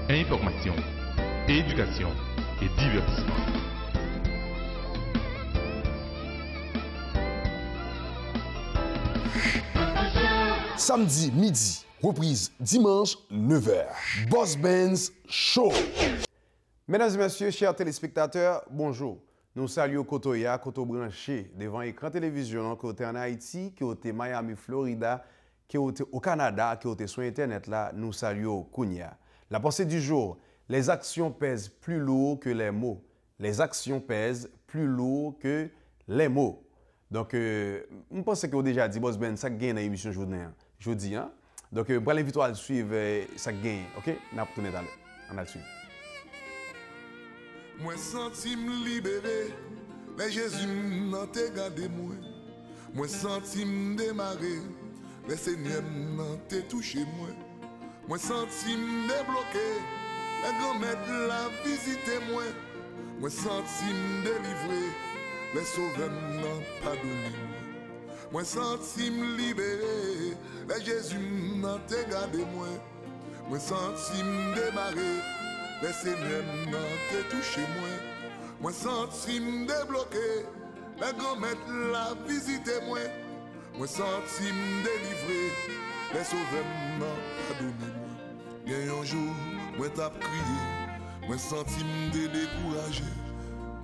information, éducation et divertissement. Samedi midi, reprise dimanche 9h. Boss Benz Show. Mesdames et messieurs, chers téléspectateurs, bonjour. Nous saluons Kotoya, Koto branché devant écran télévision, qui est en Haïti, qui est Miami, Florida, qui est au Canada, qui est sur Internet là, nous saluons Kounia. La pensée du jour, les actions pèsent plus lourd que les mots. Les actions pèsent plus lourd que les mots. Donc, je pense que vous déjà dit, Boss Ben, ça gagne dans l'émission aujourd'hui. Hein? Donc, je vais l'inviter à suivre ça gagne. OK? Nous allons tourner dans l'heure. On va le suivre. Moi senti me libéré, les Jésus n'a te gardé moi. Moi senti me démarrer, les Seigneur n'a te touché moi. Moi senti me débloqué, les grand-mère la visité moi. Moi senti me délivré, les sauveurs n'a pardonné moi. Moi senti me libéré, les Jésus n'a te gardé moi. Moi senti me démarrer, les Seigneurs n'ont te touché moi. Moi senti me débloqué, les grand-mère la visité moi. Moi senti me délivré, les sauveurs n'ont pardonné moi. Bien un jour, moi t'as crié, moi senti me découragé.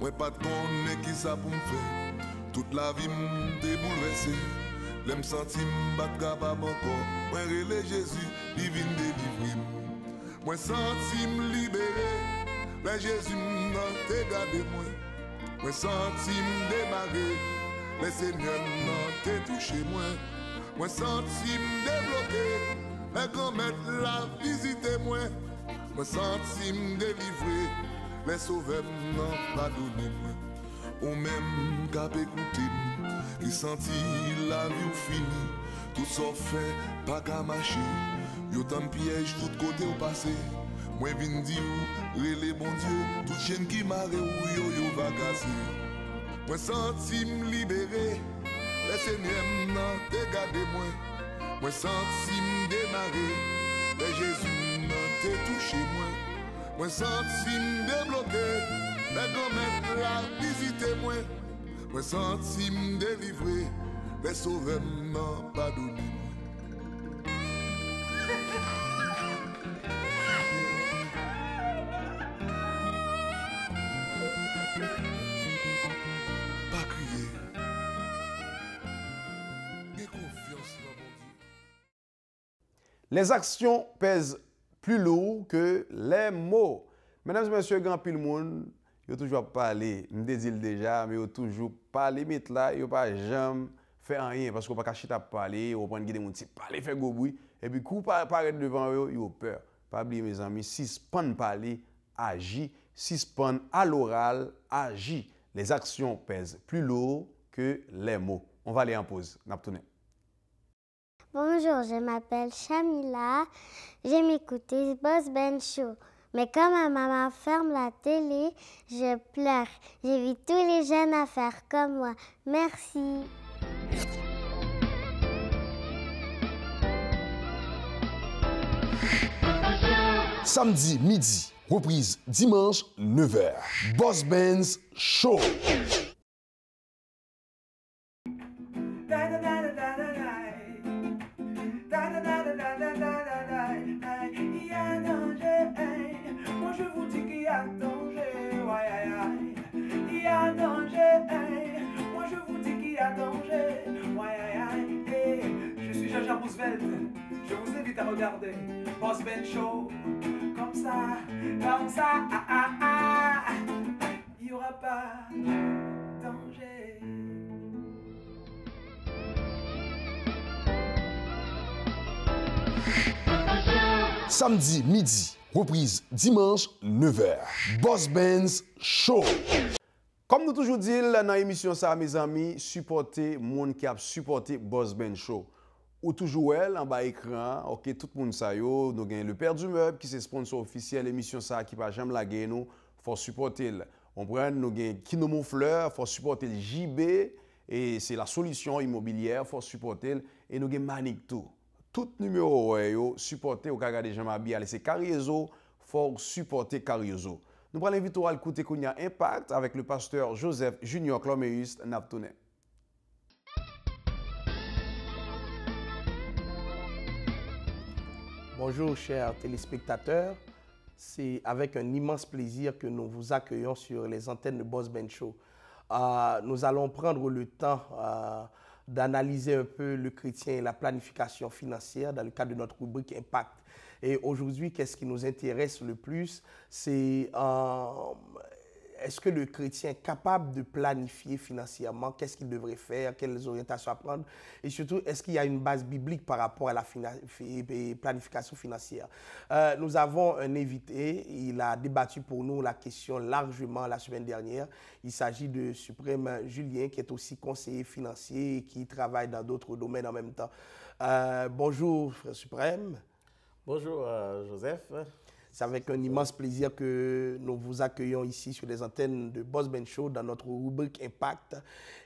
Moi pas de connaître qui ça pour me faire. Toute la vie me débouleversé. L'aime senti me battre capable encore. Moi relais Jésus, il vient délivrer. Moi senti me libérer, les Jésus n'a te gardé moi. Moi senti me démarrer, les Seigneur n'a te touché moi. Moi senti me débloquer, les grand-mère la visité moi. Moi senti me délivrer, les sauveurs n'ont pardonné moi. Ou même cap écouté, qui senti la vie ou fini, tout ça fait pas qu'à marcher. Yo tant piège tout côté au passé. Moi vinn di ou relé bon Dieu, toute chaîne qui marre ou yo va casser. Moi senti me libérer, les Seigneur n'a te gardé moi. Moi senti me démarrer, les Jésus n'a te touché moi. Moi senti me débloquer, les grand-mère la visité moi. Moi senti me délivrer, les sauveurs n'ont pardonné moi. Pas crier. Aie confiance dans mon Dieu. Les actions pèsent plus lourd que les mots. Mesdames et messieurs, grand pile monde, yo toujours parlé, me dit déjà, mais yo toujours parlé mais là, yo pas jamais fait rien parce qu'on pas cacher ta parler, on prend des monde parler faire gros bruit et puis coup paraître devant eux, yo peur. Pas oublier mes amis, suspend parler, agit, suspend à l'oral, agit. Les actions pèsent plus lourd que les mots. On va aller en pause. N'a tourné. Bonjour, je m'appelle Shamila. J'aime écouter Boss Ben Show. Mais quand ma maman ferme la télé, je pleure. J'invite tous les jeunes à faire comme moi. Merci. Samedi midi, reprise dimanche 9h. Boss Benz Show. Moi je vous dis qu'il y a danger, ouais, aïe, aïe. Il y a danger, moi je vous dis qu'il y a danger, ouais, aïe, aïe. Hey, je suis Jean-Jean Roosevelt, je vous invite à regarder Boss Ben Show, comme ça, ah, ah, ah. Il n'y aura pas de danger. Samedi midi, reprise dimanche 9h. Boss Benz Show. Comme nous toujours dit dans l'émission ça, mes amis, supporter monde qui a supporté Boss Ben Show. Ou toujours elle en bas écran, ok, tout le monde ça yo, nous gagne le Père du Meuble qui c'est sponsor officiel l'émission ça qui va jamais la gagner nous, faut supporter. On prend nous gagne Kino Monfleur, faut supporter le JB et c'est la solution immobilière, faut supporter et nous gagne Manik tout. Tout numéro yo supporter au regarder Jean Mabi, allez c'est Carriezo, faut supporter Cariozo. Nous allons inviter à écouter Kounia Impact avec le pasteur Joseph Junior Cloméus Naptounet. Bonjour chers téléspectateurs, c'est avec un immense plaisir que nous vous accueillons sur les antennes de Boss Ben Show. Nous allons prendre le temps d'analyser un peu le chrétien et la planification financière dans le cadre de notre rubrique Impact. Et aujourd'hui, qu'est-ce qui nous intéresse le plus, c'est est-ce que le chrétien est capable de planifier financièrement, qu'est-ce qu'il devrait faire, quelles orientations à prendre, et surtout, est-ce qu'il y a une base biblique par rapport à la planification financière. Nous avons un invité, il a débattu pour nous la question largement la semaine dernière. Il s'agit de Suprême Julien, qui est aussi conseiller financier et qui travaille dans d'autres domaines en même temps. Bonjour, Frère Suprême. Bonjour, Joseph. C'est avec un immense plaisir que nous vous accueillons ici sur les antennes de Boss Ben Show dans notre rubrique Impact.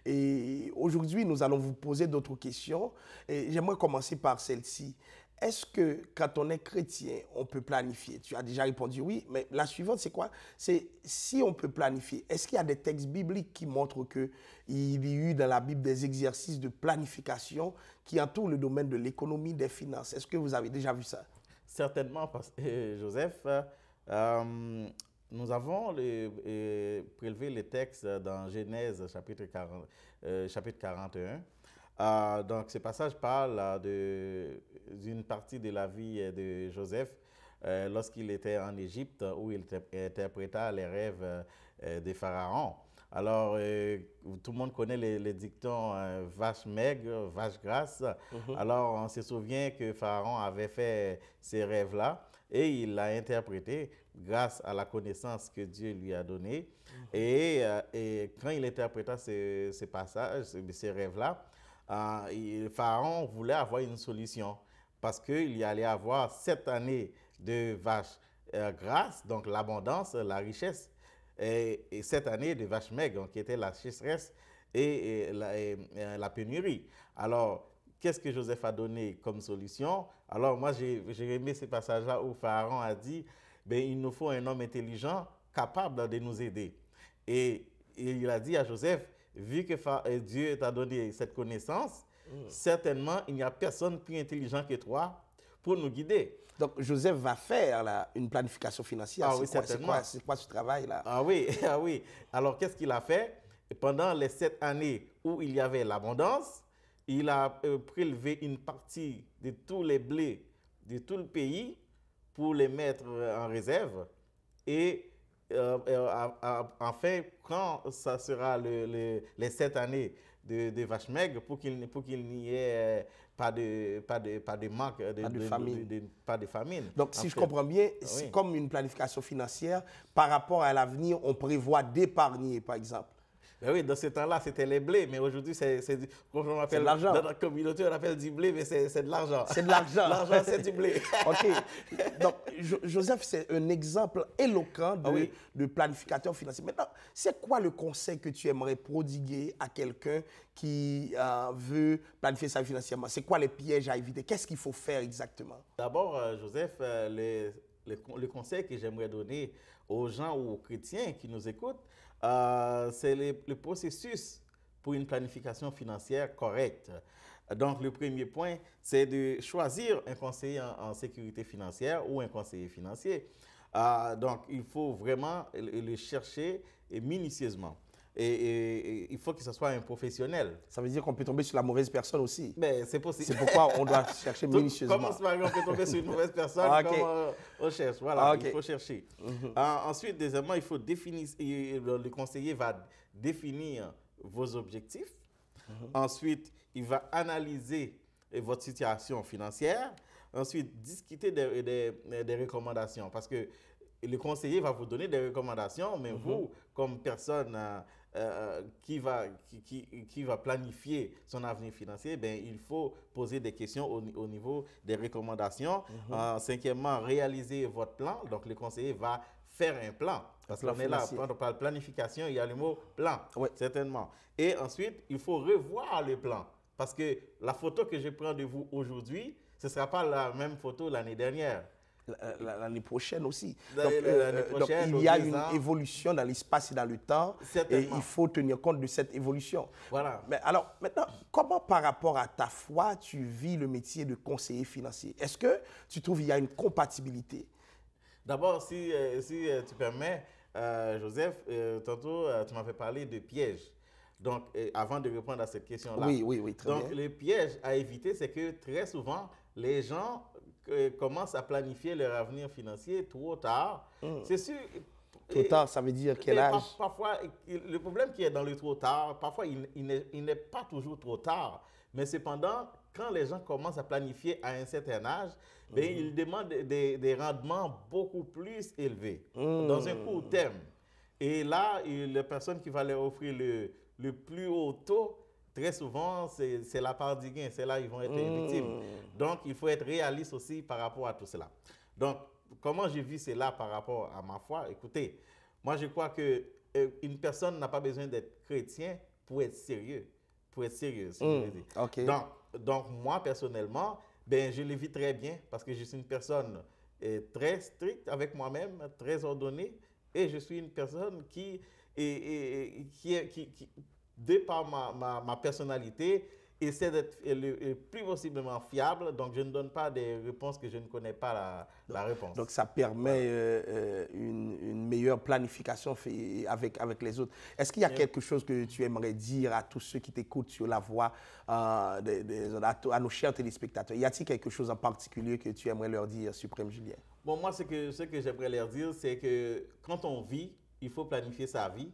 Et aujourd'hui, nous allons vous poser d'autres questions. Et j'aimerais commencer par celle-ci. Est-ce que quand on est chrétien, on peut planifier? Tu as déjà répondu oui, mais la suivante, c'est quoi? C'est si on peut planifier, est-ce qu'il y a des textes bibliques qui montrent qu'il y a eu dans la Bible des exercices de planification qui entourent le domaine de l'économie, des finances? Est-ce que vous avez déjà vu ça? Certainement, parce que Joseph, nous avons prélevé les textes dans Genèse chapitre 41. Donc, ce passage parle d'une partie de la vie de Joseph lorsqu'il était en Égypte, où il interpréta les rêves de Pharaon. Alors, tout le monde connaît les dictons vache maigre, vache grasse. Alors, on se souvient que Pharaon avait fait ces rêves-là et il l'a interprété grâce à la connaissance que Dieu lui a donnée. Et quand il interpréta ces passages, ces rêves-là, Pharaon voulait avoir une solution parce qu'il y allait avoir 7 années de vaches grasses, donc l'abondance, la richesse. Et 7 années de vaches maigres, qui était la sécheresse et la pénurie. Alors, qu'est-ce que Joseph a donné comme solution? Alors, moi, j'ai aimé ce passage-là où Pharaon a dit, ben, il nous faut un homme intelligent capable de nous aider. Et il a dit à Joseph, vu que Dieu t'a donné cette connaissance, certainement, il n'y a personne plus intelligent que toi pour nous guider. Donc, Joseph va faire là, une planification financière. Oui, certainement. C'est quoi ce travail-là? Ah oui, ah oui. Alors, qu'est-ce qu'il a fait? Pendant les 7 années où il y avait l'abondance, il a prélevé une partie de tous les blés de tout le pays pour les mettre en réserve. Et enfin, quand ça sera les 7 années de vaches maigres, pour qu'il n'y ait pas de manque, pas de famine. Donc, si je comprends bien, c'est comme une planification financière. Par rapport à l'avenir, on prévoit d'épargner, par exemple. Ben oui, dans ce temps-là, c'était les blés, mais aujourd'hui, c'est de l'argent. Dans notre communauté, on appelle du blé, mais c'est de l'argent. C'est de l'argent. L'argent, c'est du blé. OK. Donc, Joseph, c'est un exemple éloquent de planificateur financier. Maintenant, c'est quoi le conseil que tu aimerais prodiguer à quelqu'un qui veut planifier sa vie financièrement? C'est quoi les pièges à éviter? Qu'est-ce qu'il faut faire exactement? D'abord, Joseph, le conseil que j'aimerais donner aux gens ou aux chrétiens qui nous écoutent, c'est le processus pour une planification financière correcte. Donc, le premier point, c'est de choisir un conseiller en sécurité financière ou un conseiller financier. Donc, il faut vraiment le chercher minutieusement. Et il faut que ce soit un professionnel. Ça veut dire qu'on peut tomber sur la mauvaise personne aussi. Ben, c'est possible. C'est pourquoi on doit chercher minutieusement. Comme par exemple, on peut tomber sur une mauvaise personne, comme on cherche. Voilà, il faut chercher. Ensuite, deuxièmement, il faut définir, le conseiller va définir vos objectifs. Ensuite, il va analyser votre situation financière. Ensuite, discuter des recommandations. Parce que le conseiller va vous donner des recommandations, mais vous, comme personne qui va planifier son avenir financier, ben, il faut poser des questions au niveau des recommandations. Cinquièmement, réaliser votre plan. Donc, le conseiller va faire un plan. Parce qu'on est là, quand on parle planification, il y a le mot plan, certainement. Et ensuite, il faut revoir le plan. Parce que la photo que je prends de vous aujourd'hui, ce ne sera pas la même photo l'année dernière. l'année prochaine aussi. L'année prochaine, donc, il y a une évolution dans l'espace et dans le temps. Et il faut tenir compte de cette évolution. Voilà. Mais alors, maintenant, comment par rapport à ta foi, tu vis le métier de conseiller financier? Est-ce que tu trouves qu'il y a une compatibilité? D'abord, si tu permets, Joseph, tantôt, tu m'avais parlé de pièges. Donc, avant de répondre à cette question-là. Oui, très bien. Donc, le piège à éviter, c'est que très souvent, les gens commencent à planifier leur avenir financier trop tard. C'est sûr. Trop tard, ça veut dire quel âge? Parfois, le problème qui est dans le trop tard, parfois, il n'est pas toujours trop tard. Mais cependant, quand les gens commencent à planifier à un certain âge, ils demandent des rendements beaucoup plus élevés dans un court terme. Et là, la personne qui va leur offrir le plus haut taux, très souvent, c'est la part du gain. C'est là qu'ils vont être victimes. Donc, il faut être réaliste aussi par rapport à tout cela. Donc, comment je vis cela par rapport à ma foi? Écoutez, moi, je crois qu'une personne n'a pas besoin d'être chrétien pour être sérieux. Pour être sérieux, si je veux dire. Okay. Donc, moi, personnellement, je le vis très bien parce que je suis une personne très stricte avec moi-même, très ordonnée. Et je suis une personne qui de par ma personnalité, essaie d'être le plus possiblement fiable. Donc, je ne donne pas des réponses que je ne connais pas la réponse. Donc, ça permet une meilleure planification avec les autres. Est-ce qu'il y a quelque chose que tu aimerais dire à tous ceux qui t'écoutent sur la voix, à nos chers téléspectateurs? Y a-t-il quelque chose en particulier que tu aimerais leur dire, Suprême Julien? Bon, moi, ce que j'aimerais leur dire, c'est que quand on vit, il faut planifier sa vie.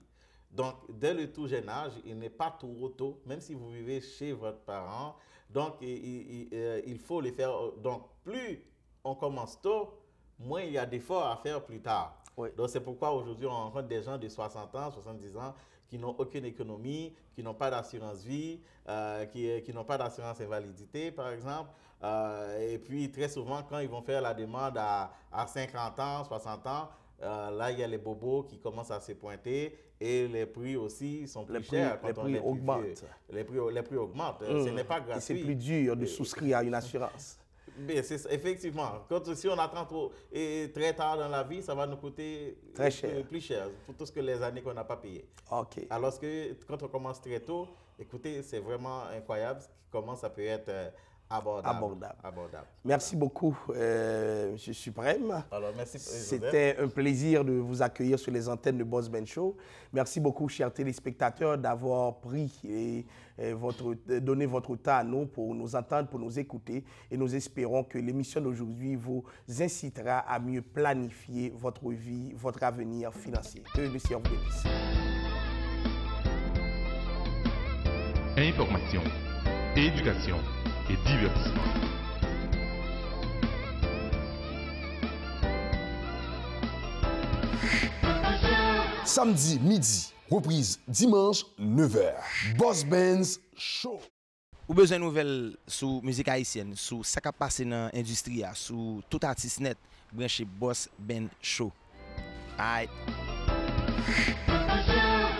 Donc, dès le tout jeune âge, il n'est pas trop tôt, même si vous vivez chez votre parent. Donc, il faut le faire. Donc, plus on commence tôt, moins il y a d'efforts à faire plus tard. Oui. Donc, c'est pourquoi aujourd'hui, on rencontre des gens de 60 ans, 70 ans, qui n'ont aucune économie, qui n'ont pas d'assurance vie, qui n'ont pas d'assurance invalidité, par exemple. Et puis, très souvent, quand ils vont faire la demande à 50 ans, 60 ans, là, il y a les bobos qui commencent à se pointer et les prix aussi sont plus chers. Les prix augmentent. Les prix augmentent. Ce n'est pas gratuit. Et c'est plus dur de souscrire à une assurance. Mais effectivement, si on attend très tard dans la vie, ça va nous coûter très cher. Plus cher pour tout ce que les années qu'on n'a pas payées. Okay. Alors que quand on commence très tôt, écoutez, c'est vraiment incroyable comment ça peut être abordable. Merci beaucoup, M. Suprême. Alors, merci. C'était un plaisir de vous accueillir sur les antennes de Boss Ben Show. Merci beaucoup, chers téléspectateurs, d'avoir pris et donné votre temps à nous pour nous entendre, pour nous écouter. Et nous espérons que l'émission d'aujourd'hui vous incitera à mieux planifier votre vie, votre avenir financier. Que le Seigneur vous bénisse. Information, éducation et divertissement. Samedi midi, reprise dimanche 9h. Boss Benz Show. Ou besoin de nouvelles sur musique haïtienne, sur ce qui passe dans l'industrie, sur tout artiste net, branchez Boss Ben Show. Aïe.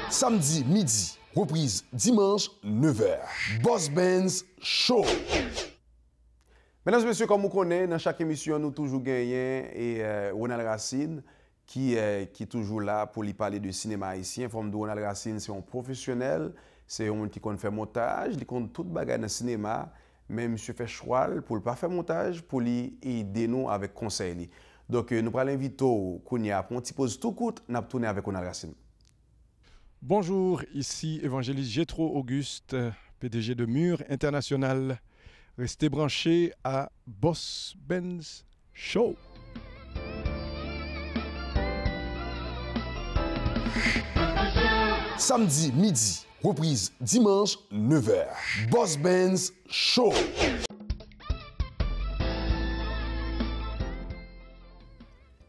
Samedi midi, reprise dimanche 9h. Boss Benz Show. Mesdames et messieurs, comme vous connaissez, dans chaque émission, nous toujours gagnons et Ronald Racine qui est toujours là pour lui parler de cinéma haïtien. Forme de Ronald Racine, c'est un professionnel, c'est un qui connaît faire montage, il connaît toute bagarre dans le cinéma, mais monsieur fait choix pour ne pas faire montage, pour lui aider nous avec conseil. Donc nous allons inviter Kounia pour un petit pause tout court, nous allons tourner avec Ronald Racine. Bonjour, ici évangéliste Gétro Auguste, PDG de Mur International. Restez branchés à Boss Benz Show. Samedi midi, reprise dimanche 9h. Boss Benz Show.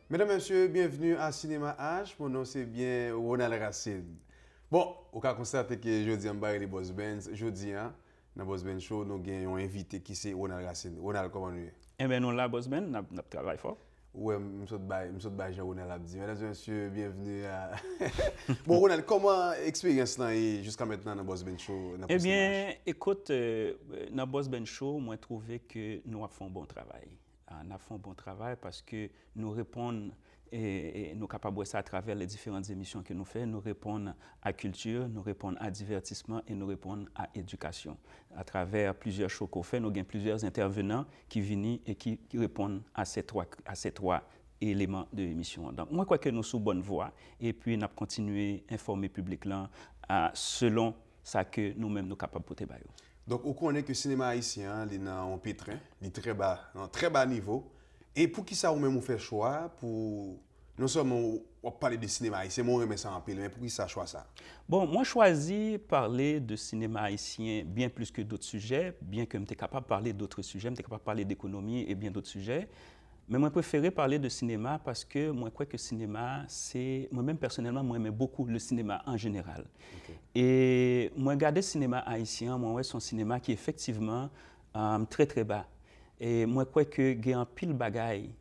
Mesdames et messieurs, bienvenue à Cinéma H. Mon nom c'est bien Ronald Racine. Bon, au cas constater que jeudi on parle de Boss Benz, jeudi dans Boss Benz Show, nous avons un invité qui c'est Ronald Racine. Ronald, comment nous? Eh bien, nous là, Boss Ben, nous travaillons fort. Oui, je suis Ronald Abdi. Mesdames et messieurs, bienvenue à... Bon, Ronald, comment l'expérience jusqu'à maintenant dans Boss Ben Show? Eh bien, écoute, dans Boss Ben Show, moi, je trouvé que nous avons fait un bon travail. On a fait un bon travail parce que nous répondons et nous sommes capables de voir ça à travers les différentes émissions que nous faisons. Nous répondons à culture, nous répondons à divertissement et nous répondons à éducation. À travers plusieurs shows qu'on fait, nous avons plusieurs intervenants qui viennent et qui répondent à ces trois éléments de l'émission. Donc, moi, je crois que nous sommes sur bonne voie et puis nous avons continué à informer le public là, selon ça que nous-mêmes nous sommes capables de porter. Donc, on connaît que le cinéma haïtien est en pétrin, il est très bas, un très bas niveau. Et pour qui ça, vous-même, vous faites choix pour... Non seulement on parle de cinéma haïtien, moi, on remet ça en pile, mais pour qui ça choix ça? Bon, moi, je choisis parler de cinéma haïtien bien plus que d'autres sujets, bien que je suis capable de parler d'autres sujets, je suis capable de parler d'économie et bien d'autres sujets. Mais moi, je préfère parler de cinéma parce que moi, je crois que le cinéma, c'est... Moi-même, personnellement, moi, j'aime beaucoup le cinéma en général. Okay. Et moi, regarder le cinéma haïtien, moi, c'est un cinéma qui est effectivement très, très bas. Et moi, je crois qu'il y a un pile de bagailles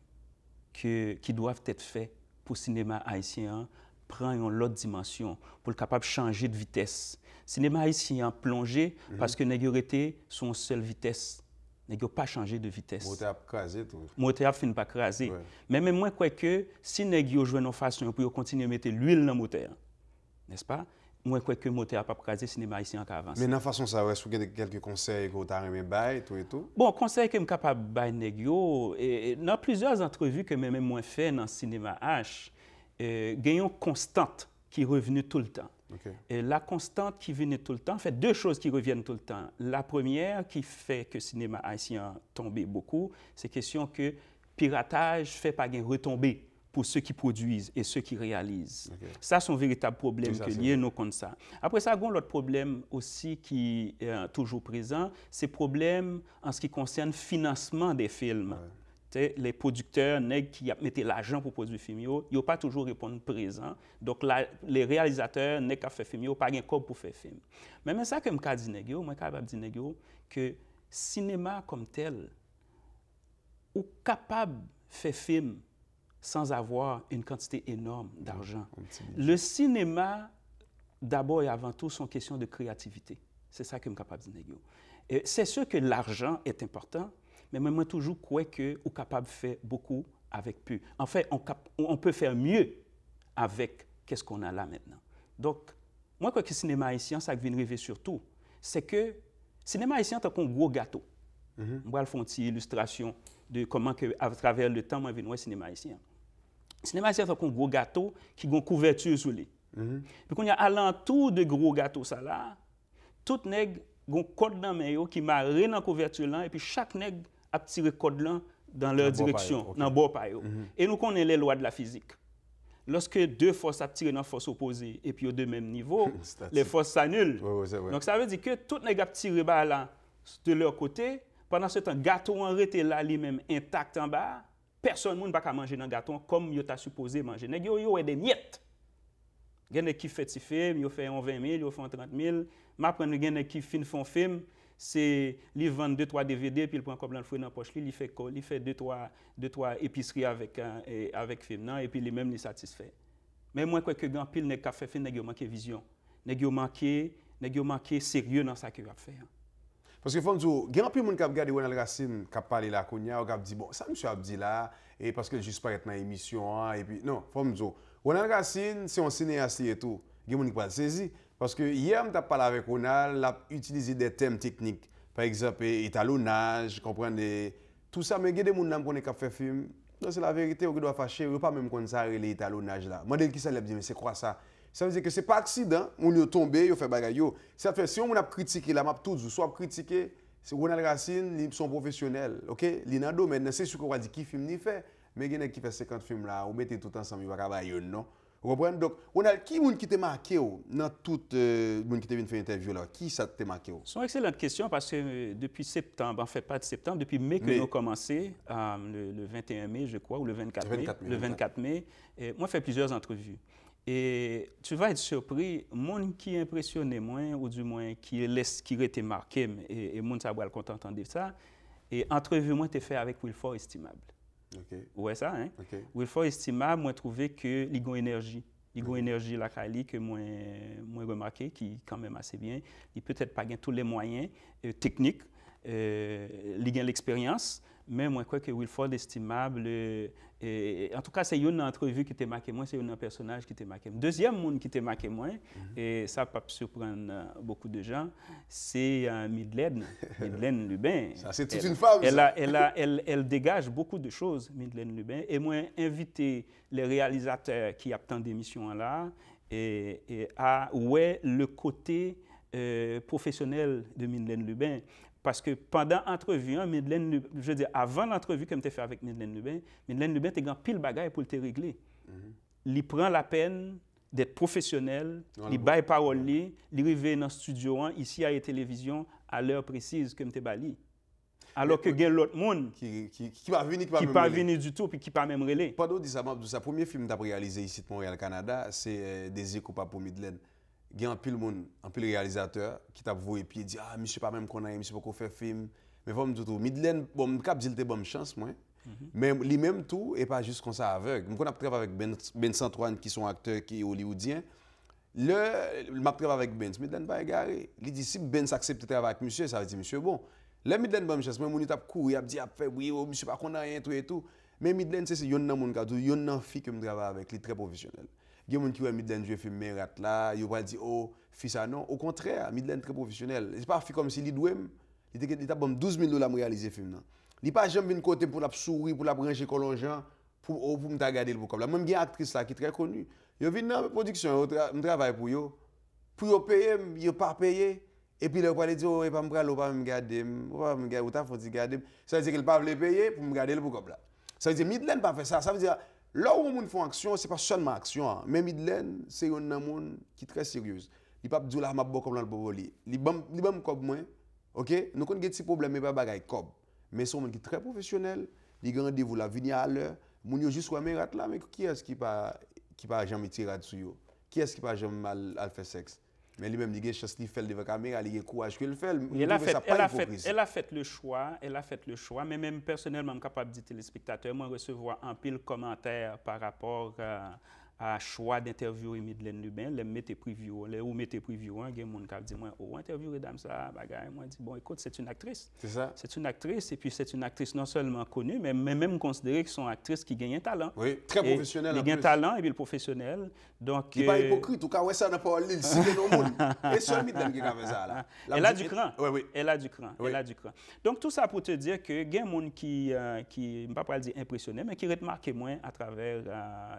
qui doivent être faits pour le cinéma haïtien, prendre une autre dimension, pour être capable de changer de vitesse. Le cinéma haïtien plongé parce que nous avons son seule vitesse. Nous n'avons pas changé de vitesse. Le moteur a crasé tout. Le moteur a fini par craser. Ouais. Mais même moi, je crois que si nous avons joué une façon pour continuer à mettre l'huile dans le moteur, n'est-ce pas? Moi, je crois que le moteur n'a pas crasé le cinéma haïtien qui avance. Mais dans la façon, ça est-ce que vous avez quelques conseils que vous avez aimé tout et tout? Bon, conseils que je suis capable de faire, dans plusieurs entrevues que même moi fait dans le cinéma H, il y a une constante qui est revenue tout le temps. Okay. Et la constante qui venait tout le temps, en fait, deux choses qui reviennent tout le temps. La première qui fait que le cinéma haïtien tombe beaucoup, c'est question que le piratage ne fait pas retomber pour ceux qui produisent et ceux qui réalisent. Okay. Ça, c'est un véritable problème que lié nous contre ça. Après ça, il y a l'autre problème aussi qui est toujours présent, c'est le problème en ce qui concerne le financement des films. Ouais. Les producteurs qui mettent l'argent pour produire des films, ils n'ont pas toujours répondu présent. Donc, les réalisateurs qui ont fait des films, ils n'ont pas de corps pour faire des films. Mais ça que je dis, je suis capable de dire que le cinéma comme tel est capable de faire des films sans avoir une quantité énorme d'argent. Le cinéma, d'abord et avant tout, c'est une question de créativité. C'est ça que je suis capable de dire. C'est sûr que l'argent est important, mais moi, toujours crois qu'on est capable de faire beaucoup avec peu. En fait, on peut faire mieux avec ce qu'on a là maintenant. Donc, moi, je crois que le cinéma haïtien, ça vient rêver surtout, c'est que le cinéma haïtien est un gros gâteau. Je vais faire une illustration de comment, à travers le temps, moi, je viens voir le cinéma haïtien. Le cinéma haïtien est un gros gâteau qui a une couverture sur lui. Puis, quand il y a alentour de gros gâteaux, ça là, tout nègre a un code dans le qui m'a dans la couverture là, et puis chaque nègre a tiré code là dans leur direction, dans le bord paille. Et nous connaissons les lois de la physique. Lorsque deux forces ont tiré dans la force opposée et puis au deux mêmes niveaux, les forces s'annulent. Donc ça veut dire que tout nègre a tiré là de leur côté. Pendant ce temps, le gâteau en rete là lui-même intact en bas. Personne ne peut pas manger dans le gâteau comme il a supposé manger. Il y a des miettes. Il y a des qui font des films, ils font 20 000, ils font 30 000. Mais après, il y a des qui font film. C'est lui vendre 2-3 DVD puis il prend comme dans le fouet dans poche il fait 2-3 épiceries avec film et puis lui-même il satisfait. Mais moi crois que grand pile nèg ka fait film nèg manqué vision, nèg manqué sérieux dans ça que va faire. Parce que faut dire grand pile moun k'ap regarder Ronald Racine k'ap parler là konya ou k'ap dit bon ça monsieur a dit là et parce que juste paraître dans émission et puis non, faut me dire Ronald Racine c'est un cinéaste et tout, gen moun qui pas saisi. Parce que hier, je parlé avec Ronald, il a utilisé des thèmes techniques. Par exemple, étalonnage, comprendre tout ça. Mais il y a des gens qui ont fait film. C'est la vérité, on doit fâcher. Il ne pas même connaître ça, l'étalonnage là. Moi, je dis, mais c'est quoi ça? Ça veut dire que ce n'est pas accident. On est tombé, on fait bagaille. Ça fait si on a critiqué la map tout, soit critiqué, c'est Ronald Racine, ils sont professionnels. OK? Il y a un domaine, c'est sûr qu'on va dire qui film il fait. Mais il y a qui fait 50 films là, on mettez tout ensemble, il va travailler, non? Vous comprenez? Donc, on a qui qui t'a marqué dans tout le monde qui t'a venu faire interview là? Qui ça t'a marqué? C'est une excellente question parce que depuis septembre, en fait pas de septembre, depuis mai que nous avons commencé, le 21 mai je crois, ou le 24 mai. Le 24 mai, moi j'ai fait plusieurs entrevues. Et tu vas être surpris, monde qui est impressionné moins, ou du moins qui a été marqué, et monde ça va être content d'entendre ça, et entrevue moi t'ai fait avec Wilford Estimable. Okay. Ouais ça hein. Okay. Wilford Estimable, moi trouvé que il a énergie. Il a énergie la Kali que moi remarqué qui quand même assez bien. Il peut-être pas gain tous les moyens techniques, il a l'expérience, mais moi, je crois que Wilford estimable, en tout cas, c'est une entrevue qui t'a marqué moi, c'est un personnage qui t'a marqué moi. Deuxième monde qui t'a marqué moi, et ça peut surprendre beaucoup de gens, c'est Madeleine Lubin. Ça, c'est toute une femme. Elle dégage beaucoup de choses, Madeleine Lubin. Et moi, invité les réalisateurs qui attendent d'émissions là, à le côté professionnel de Madeleine Lubin. Parce que pendant l'entrevue, je veux dire, avant l'entrevue que je fait avec Madeleine Lubin, tu as pile bagaille pour te régler. Il prend la peine d'être professionnel, il baille parole, il arrive dans le studio, ici à la télévision, à l'heure précise que je bali. Alors que il y a l'autre monde qui ne pas venir du tout, puis qui pas même relais. Pendant que ça, premier film que tu as réalisé ici de Montréal, Canada, c'est Des échos pas pour Madeleine. Il y a un pile réalisateur qui t'a vu et puis dit ah monsieur pas même qu'on a monsieur pas faire film mais vraiment tout Madeleine bon cap dit bonne chance moi mais lui même tout et pas juste comme ça aveugle moi on a travaillé avec Ben Santoine qui sont acteurs qui hollywoodiens le m'a travaillé avec Ben Madeleine pas égaré il dit si Ben s'accepte de travailler avec monsieur ça veut dire monsieur bon le Madeleine bonne chance moi on t'a couru il a dit a fait oui monsieur pas qu'on a rien tout et tout mais Madeleine c'est yon nan moun ka tout yon nan fille que me travaille avec lui très professionnel. Il y a des gens qui ont Madeleine jouer film Merat là, ils vont dire oh, fils ça non, au contraire, Madeleine très professionnel. C'est pas comme si il doit il t'a bon $12,000 pour réaliser film là. Il pas jamais vinn côté pour la sourire, pour la brancher colongeant pour me regarder le comme là. Même il y a une actrice là qui est très connue. Yo vinn dans production, me travaille pour yo payer, yo pas payer et puis là on va dire oh, pas me prendre pas me garder, pas me regarder, ou t'a faut garder. Ça veut dire qu'il pas veut payer pour me garder le comme là. Ça veut dire Madeleine pas faire ça, ça veut dire là où on fait action, ce n'est pas seulement action. Mais Madeleine, c'est un homme qui est très sérieux. Il ne peut pas dire que je suis comme dans le boboli. Il est comme moi. OK? Nous avons des petits problèmes, mais pas de bagaille comme. Mais c'est un homme qui est très professionnel. Il a rendez-vous là, venir à l'heure. Nous avons juste Merat là, mais qui est-ce qui n'a jamais tiré dessus? Qui est-ce qui n'a jamais mal fait sexe? Mais lui-même, il a chance de faire devant la caméra, il a courage qu'il fait. Elle a fait le choix, mais même personnellement, je suis capable de dire téléspectateurs, moi recevoir un pile commentaire par rapport à choix d'interviewer Madeleine Lubin, les mettez preview, les ou mettez preview, il y a des gens qui disent moi oh interviewer dame ça bagaille, moi dit bon écoute c'est une actrice. C'est ça. C'est une actrice et puis c'est une actrice non seulement connue mais même considérée que son actrice qui gagne un talent. Oui, très professionnelle. Il gagne un talent et puis le professionnel. Donc il pas hypocrite ou quand ça n'a pas l'île c'est non monde. Et seul Madeleine qui a fait ça là. Elle a du cran. Oui. Elle a du cran. Oui. Elle a du cran. Donc tout ça pour te dire que il y a des gens qui pas dire impressionné mais qui remarquent moins à travers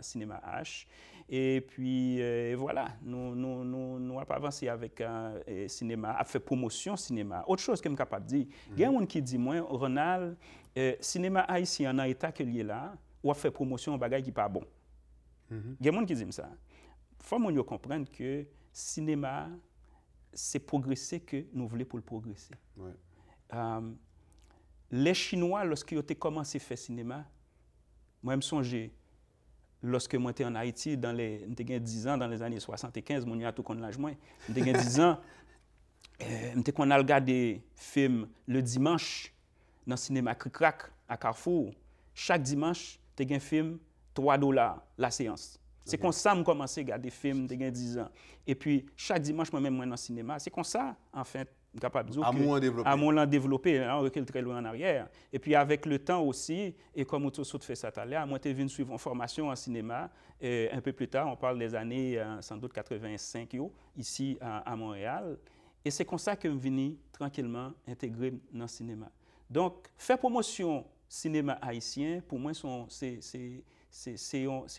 Cinéma H. Et puis voilà, nous avons avancé avec cinéma, a fait promotion cinéma. Autre chose que je suis capable de dire, il y a des gens qui disent moi, Ronald, cinéma haïtien en état que lié là, ou a fait promotion un bagage qui pas bon. Il y a des gens qui disent ça. Il faut que nous comprenions que cinéma, c'est progresser que nous voulons pour le progresser. Ouais. Les Chinois, lorsqu'ils ont commencé à faire cinéma, moi je me songeais. Lorsque moi j'étais en Haïti, j'avais 10 ans, dans les années 75, mon a tout qu'on l'âge moins. J'avais 10 ans, j'étais qu'on a regardé film le dimanche dans le cinéma Cric-Crac à Carrefour. Chaque dimanche, j'avais un film $3 la séance. C'est comme ça que j'ai commencé à regarder des films, j'avais 10 ans. Et puis, chaque dimanche, moi-même, dans le cinéma, c'est comme ça, en fait, capable de dire que à mon développé, on recule très loin en arrière. Et puis avec le temps aussi, et comme tout fait ça tout à l'heure, moi, je suis venu suivre une formation en cinéma. Et un peu plus tard, on parle des années sans doute 85 ici à Montréal. Et c'est comme ça que je suis venu tranquillement intégrer dans le cinéma. Donc, faire promotion cinéma haïtien, pour moi, c'est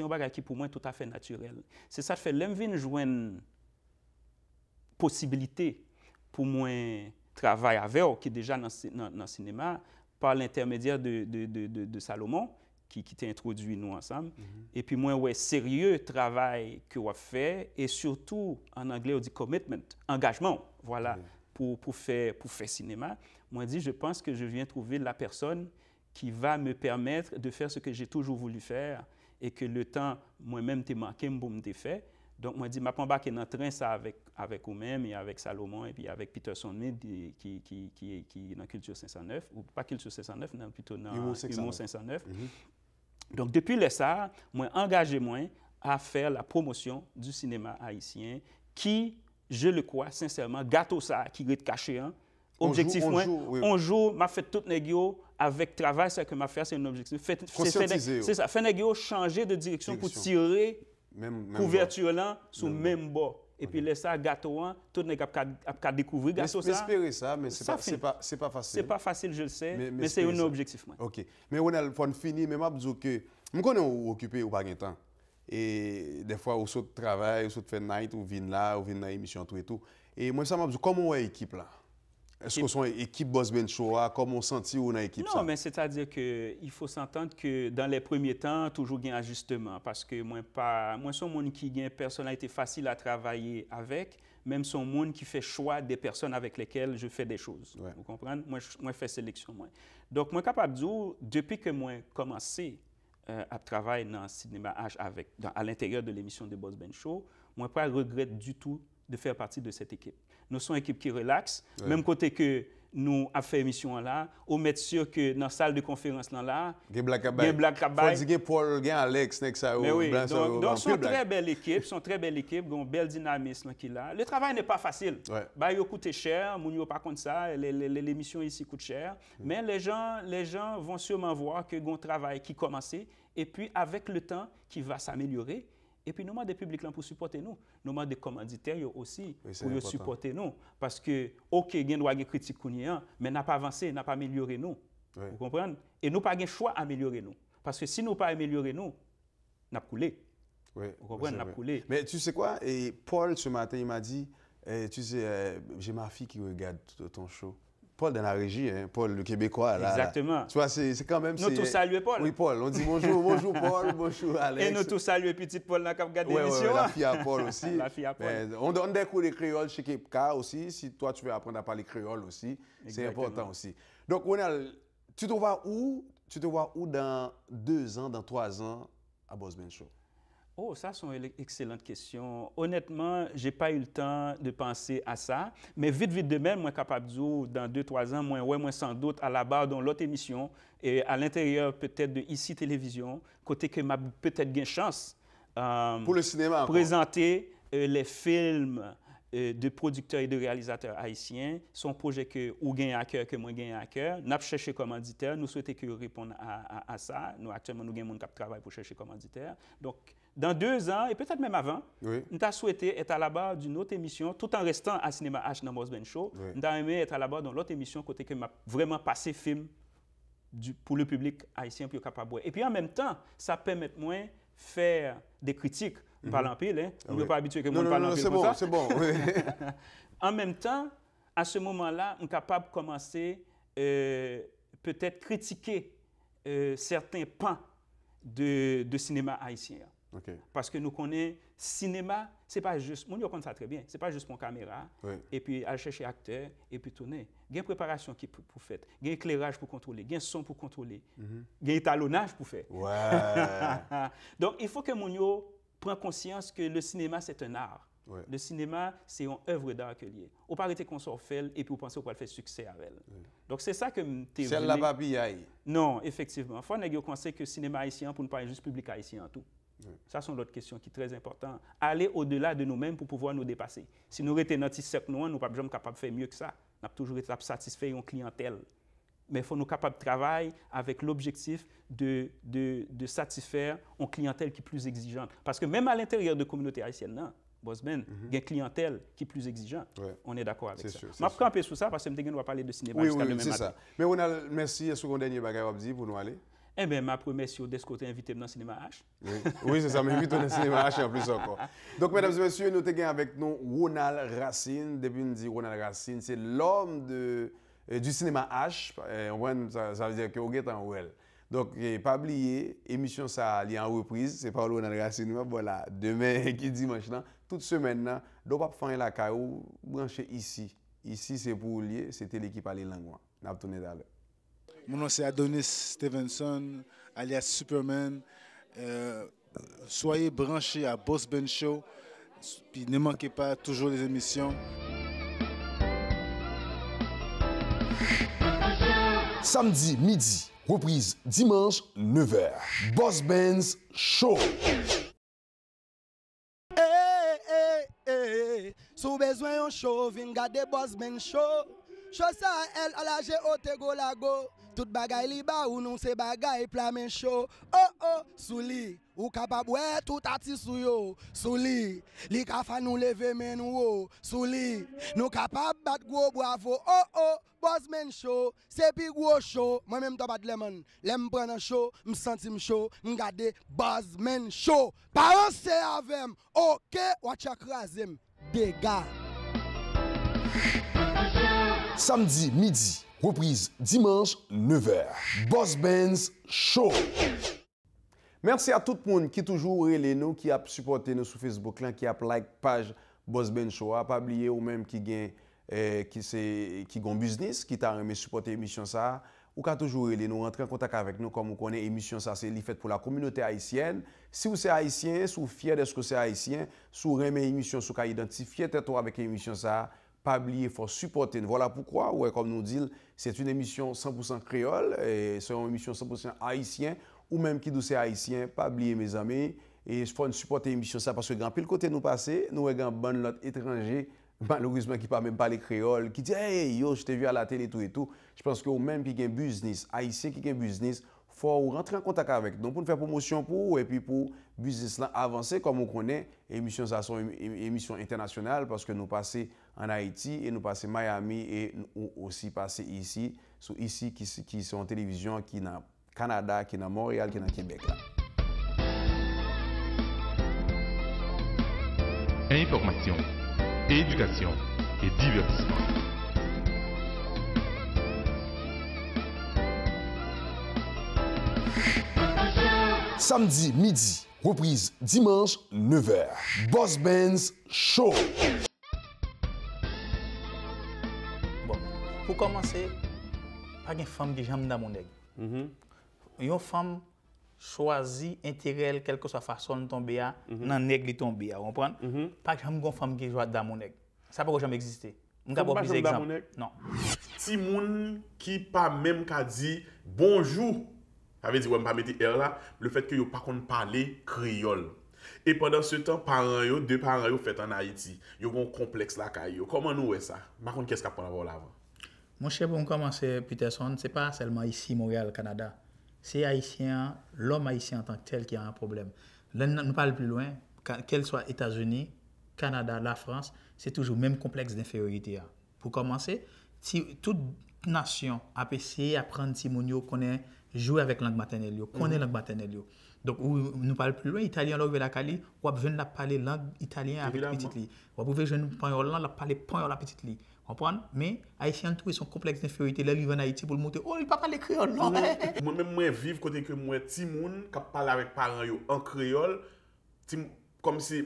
un bagage qui pour moi est tout à fait naturel. C'est ça qui fait que je viens joindre possibilité pour moi travailler avec eux, qui est déjà dans le cinéma, par l'intermédiaire de Salomon, qui t'a introduit nous ensemble. Et puis moi, ouais, sérieux travail que on fait, et surtout, en anglais, on dit commitment, engagement, voilà, pour faire cinéma. Moi, je pense que je viens trouver la personne qui va me permettre de faire ce que j'ai toujours voulu faire, et que le temps, moi-même, t'ai manqué, pour me fait. Donc, moi, je vais embarquer dans le train ça avec vous-même et avec Salomon et puis avec Peterson qui est dans Culture 509, ou pas Culture 509, mais plutôt dans Humour 509. Donc, depuis ça, moi, engagez-moi à faire la promotion du cinéma haïtien qui, je le crois, sincèrement, gâteau ça qui est caché, hein, Objectif, on joue, m'a fait tout négio avec travail, c'est que m'a fait, c'est un objectif. C'est ça, fait négio changer de direction pour tirer couverture là sous même bord. Et puis laisser ça gâteau, tout le monde a découvert gâteau ça. Espérer ça, mais c'est pas facile. C'est pas facile, je le sais, mais c'est un objectif. OK. Mais on a le point fini, mais m'a dit que je connais occupé ou pas de temps. Et des fois, on saute travail, on saute faire night, on vient là, on vient dans l'émission, tout et tout. Et moi, ça m'a dit, comment est l'équipe là? Est-ce que son équipe Boss Ben Show, comment on sentit dans l'équipe? Non, mais c'est-à-dire qu'il faut s'entendre que dans les premiers temps, toujours il y a un ajustement. Parce que moi, son monde qui a une personnalité facile à travailler avec, même son monde qui fait choix des personnes avec lesquelles je fais des choses. Ouais. Vous comprenez? Moi, je fais sélection. Moi. Donc, moi, capable de dire, depuis que moi commencé à travailler dans le cinéma H à l'intérieur de l'émission de Boss Ben Show, moi, pas regrette du tout de faire partie de cette équipe. Nous sommes une équipe qui relaxe, même côté que nous avons fait émission là, on met sûr que dans la salle de conférence là, il y a Black Cabay. Il y a Paul, il y a Alex, mais oui, donc c'est une très belle équipe, ils ont un bel dynamisme qui là. Le travail n'est pas facile. Bah, il coûte cher, moun yo pas contre ça, l'émission ici coûte cher, mais les gens vont sûrement voir que un travail qui commencé et puis avec le temps qui va s'améliorer. Et puis, nous avons des publics pour supporter nous. Nous avons des commanditaires aussi pour supporter nous. Parce que, OK, il y a des critiques, mais n'a pas avancé, n'a pas amélioré nous. Vous comprenez? Et nous n'avons pas le choix d'améliorer nous. Parce que si nous n'avons pas amélioré nous, nous avons coulé. Vous comprenez? Nous avons coulé. Mais tu sais quoi? Et Paul, ce matin, il m'a dit, tu sais, j'ai ma fille qui regarde ton show. Paul dans la régie, hein, Paul le Québécois. Là, exactement. Tu vois, c'est quand même... Nous tous saluons Paul. Oui, Paul. On dit bonjour, bonjour Paul, bonjour Alex. Et nous tous saluons petite Paul qui a regardé l'émission. La fille à Paul aussi. La fille à Paul. Mais on donne des cours de créole chez Kepka aussi. Si toi, tu veux apprendre à parler créole aussi, c'est important aussi. Donc, tu te vois où dans 2 ans, dans 3 ans à Boss Ben Show? Oh, ça, c'est une excellente question. Honnêtement, je n'ai pas eu le temps de penser à ça. Mais vite de même, moi, capable de dire, dans 2-3 ans, moi, sans doute, à la barre dans l'autre émission, et à l'intérieur peut-être de ici Télévision, côté que m'a peut-être gain chance pour le cinéma, présenter les films de producteurs et de réalisateurs haïtiens, son projet que ou gagne à cœur, que moi gagne à cœur. Nous avons cherché commanditaire, nous souhaitons que répondre à ça. Nous, actuellement, nous avons des gens qui travaillent pour chercher commanditaire. Donc, dans 2 ans, et peut-être même avant, nous avons souhaité être à la barre d'une autre émission, tout en restant à Cinéma H dans Boss Ben Show. Nous avons aimé être à la barre dans l'autre émission, côté que m'a vraiment passé film pour le public haïtien pour capable. Et puis en même temps, ça permet moins de faire des critiques. On parle en pile, hein? On n'est pas habitué que moi parle en pile. C'est bon, c'est bon. En même temps, à ce moment-là, on est capable de commencer peut-être critiquer certains pans de cinéma haïtien. Parce que nous connaissons cinéma, c'est pas juste, on connaît ça très bien, c'est pas juste pour caméra, et puis aller chercher acteur, et puis tourner. Il y a une préparation qui pour faire, il y a un éclairage pour contrôler, il y a un son pour contrôler, il y a un étalonnage pour faire. Donc, il faut que mon prenne conscience que le cinéma, c'est un art. Le cinéma, c'est une œuvre d'art que lié. On pas arrêter qu'on s'en fait et puis on pense qu'on va faire succès avec elle. Donc c'est ça que c'est la babillaille. Non, effectivement. Il faut penser que le cinéma haïtien pour ne pas juste public haïtien en tout. Ça, c'est l'autre question qui est très importante. Aller au-delà de nous-mêmes pour pouvoir nous dépasser. Si nous étions dans notre cercle, nous ne sommes pas jamais capables de faire mieux que ça. Nous avons toujours été satisfaits en clientèle. Mais il faut nous capables de travailler avec l'objectif de satisfaire une clientèle qui est plus exigeante. Parce que même à l'intérieur de la communauté haïtienne, Boss Ben, il y a une clientèle qui est plus exigeante. On est d'accord avec ça. Je vais camper sur ça parce que je vais parler de cinéma jusqu'à le même matin. Ça. Mais on a merci à ce qu'on dernier bagage pour nous aller. Eh bien, ma promesse, c'est de ce côté invité dans le cinéma H. Oui, c'est ça, m'invite dans le cinéma H en plus encore. Donc, mesdames et messieurs, nous sommes avec nous Ronald Racine. Depuis nous dit Ronald Racine, c'est l'homme du cinéma H. Ça veut dire que vous êtes en OL. Donc, pas oublier, émission ça est en reprise. C'est pas Ronald Racine. Voilà, demain, qui dimanche, toute semaine, donc pas faire la caillou, brancher ici. Ici, c'est pour lier, c'était l'équipe à l'Élangouan. Nous avons tourné d'ailleurs. Mon nom c'est Adonis Stevenson, alias Superman. Soyez branchés à Boss Ben Show. Puis ne manquez pas toujours les émissions. Samedi midi, reprise dimanche 9h. Boss Ben's Show. Sous besoin un show, vin garder Boss Ben Show. Chosa elle à la géotego lago. Tout bagay li ba ou non se bagay plamen show. Oh, souli. Ou capable ouais tout ati sou yo. Souli. Li ka fa nous lever men ou. Souli. Nous capable bat gros bravo. Oh, Bossman Show. C'est pi gros show. Moi même to bat lemon. Lem prend un show, me senti me show, me gade Bossman Show. Parents c'est avec. OK, watch krasem. Dégâts. Samedi midi, reprise dimanche 9h. Boss Benz Show. Merci à tout le monde qui toujours relé nous, qui a supporté nous sur Facebook, qui a like page Boss Benz Show. Pas oublier ou même qui gagne qui gon business, qui t'a aimé supporter l'émission ça. Ou qu'a toujours relé nous, rentrer en contact avec nous comme on connaît émission ça, c'est fait pour la communauté haïtienne. Si vous êtes haïtien, si vous fier de ce que c'est haïtien, si vous aimez l'émission, si vous identifiez tête avec l'émission ça, pas oublier, il faut supporter. Voilà pourquoi, ouais, comme nous dit, c'est une émission 100% créole, et c'est une émission 100% haïtien, ou même qui douce haïtien, pas oublier mes amis, et il faut supporter l'émission ça, parce que grand pile côté nous passer, nous avons un bon lot étranger, malheureusement qui ne parle même pas les créoles, qui dit hey yo, je t'ai vu à la télé tout et tout. Je pense que même qui gagne business, haïtien qui gagne business, faut rentrer en contact avec nous pour nous faire promotion pour et puis pour business là avancer comme on connaît. Émission ça sont émission internationale parce que nous passons en Haïti et nous passons Miami et nous aussi passer ici, qui sont en télévision, qui dans Canada, qui dans Montréal, qui dans Québec là. Information, éducation et divertissement. Samedi midi, reprise dimanche 9h. Boss Benz Show. Bon, pour commencer, pas une femme qui j'aime dans mon nègre. Une femme choisit intérêt quelle que soit façon de tomber à dans nègre tomber à comprendre pas que j'aime une femme qui joue dans mon nègre. Ça peut jamais exister. On va pas exemple. Non. Si moun qui pas même qu'a dit bonjour, ça veut dire ouais pas mettre R là, le fait que yo pas qu'on parler créole. Et pendant ce temps deux parents yo fait en Haïti. Yo gon complexe là caillou. Comment nous ouais ça? Par contre qu'est-ce qu'a prendre avant l'avant? Mon cher pour commencer Peterson, c'est pas seulement ici Montréal Canada. C'est haïtien, l'homme haïtien en tant que tel qui a un problème. Là nous parle plus loin, qu'elle soit États-Unis, Canada, la France, c'est toujours le même complexe d'infériorité. Pour commencer, toute nation a essayé d'apprendre si mon connaît jouer avec la langue maternelle, connaît la langue maternelle. Donc, nous parlons plus loin, italien, là, la Cali, ou besoin de parler langue italienne avec petite li. Ou besoin de parler la parler point la petite li. Comprendre? Mais haïtien tout son complexe d'infériorité là, il va en Haïti pour le monter. Oh, il pas parler créole non. Moi même moi vivre côté que moi ti moun qui parle avec parents yo en créole, comme si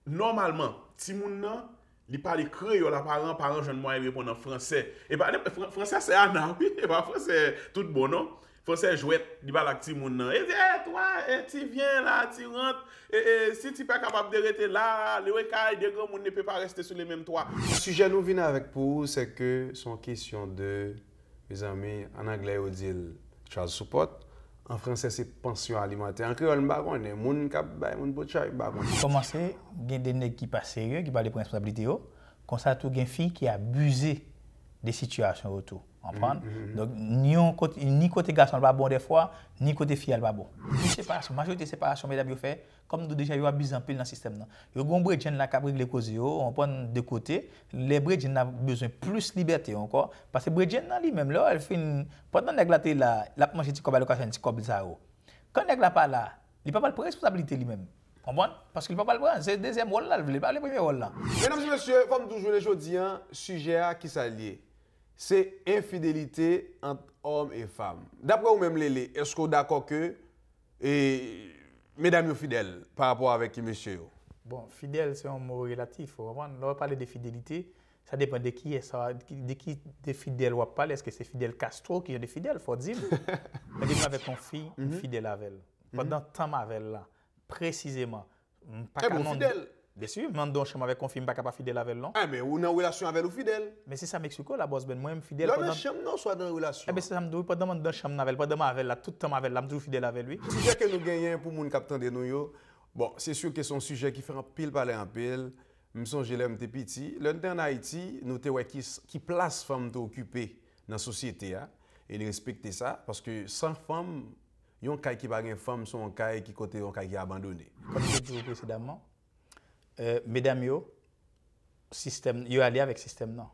normalement ti moun nan il parle créole à parents jeune moi il répond en français. Et pas français c'est Anna oui, et pas français tout bon non. Français jouet, il parle avec ti moun nan. Et toi, tu viens là, tu rentres et si tu pas capable de rester là, les écailles de grand monde ne peut pas rester sur les mêmes toits. Le sujet nous vient avec pour c'est que son question de mes amis en anglais on dit child support, en français c'est pension alimentaire. En créole m'pa connait moun k'ap bay moun pot chay m'pa connait. Commencer gen des nèg qui pas sérieux, qui parle de responsabilité yo, comme ça tout gen fille qui abusé des situations autour. Donc, ni côté garçon pas bon des fois, ni côté fille pas bon. Séparation, majorité séparation, mesdames, fait comme nous déjà abusé un peu dans le système. Yo gon bredjen la cap régler cause yo, on prend de côté, les bredjen a besoin plus liberté encore parce que bredjen lui-même là, elle fait pendant nèg la là, la manger petit cob allocation petit cob ça. Quand nèg la pas là, il pas prendre responsabilité lui-même. Comprendre? Parce qu'il ne peut pas le prendre, c'est le deuxième rôle là, il ne pas le premier rôle là. Mesdames et messieurs, comme toujours les aujourd'hui, sujet qui s'allie. C'est infidélité entre hommes et femmes. D'après vous-même, Lélé, est-ce que vous êtes d'accord que mesdames sont fidèles par rapport avec monsieur? Bon, fidèle, c'est un mot relatif. On va parler de fidélité. Ça dépend de qui est ça, de qui de fidèle on va parler. Est-ce que c'est Fidel Castro qui est de fidèle, faut dire. Mais avec ton fille, fidèle avec elle. Pendant temps avec elle là, précisément. Pas bon fidèle. Bien sûr, mais dans chambre avec confirme pas capable fidèle avec non. Ah mais ou en relation avec ou fidèle. Mais c'est ça Mexico la boss ben moi même fidèle pendant chambre non soit dans relation. Eh ben c'est ça me dit pendant dans chambre avec pendant avec là tout temps avec là toujours fidèle avec lui. Sujet que nous gagnons pour moun captant de nous yo. Bon, c'est sûr que c'est un sujet qui fait un pile parler en pile. Je me songe là, j'étais petit. Là, en Haïti, nous avons qui place femme occupée dans la société. Et nous respectons ça. Parce que sans femme, il y a un cas qui n'a pas de femme, c'est un cas qui est abandonné. Comme je disais précédemment, mesdames, yo allé avec le système. Non.